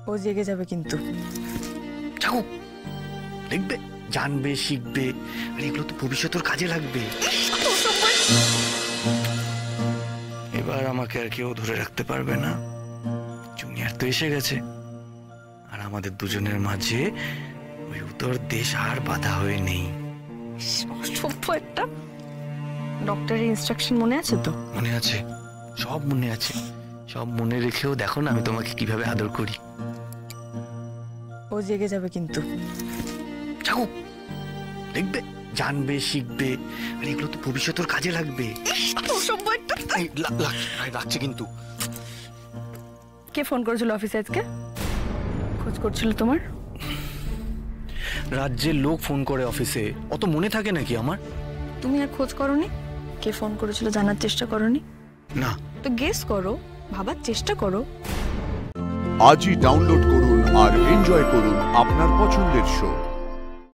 ও জেগে যাবে কিন্তু। যাও, দেখবে, জানবে, শিখবে, আর এগুলো তো ভবিষ্যতের কাজে লাগবে। এবার আমাকে আর কেউ ধরে রাখতে পারবে না। জুনিয়র তো এসে গেছে, আর আমাদের দুজনের মাঝে ওই উত্তর দেশ আর বাধা হয়ে নেই। অসভ্য একটা। ডক্টরের ইনস্ট্রাকশন মনে আছে তো? মনে আছে, সব মনে আছে। সব মনে রেখেও দেখো না আমি তোমাকে কিভাবে আদর করি। ও জেগে যাবে কিন্তু। যাও, দেখবে, জানবে, শিখবে, আর এগুলো তো ভবিষ্যতের কাজে লাগবে। অসভ্য একটা। রাখছে কিন্তু। কে ফোন করেছিল অফিসে আজকে? খোঁজ করছিল তোমার? রাজ্যের লোক ফোন করে অফিসে, অত মনে থাকে নাকি আমার? তুমি আর খোঁজ করোনি? কে ফোন করেছিল জানার চেষ্টা করোনি? না। তো গেস করো, ভাবার চেষ্টা করো। আজই ডাউনলোড করুন আর এনজয় করুন আপনার পছন্দের শো।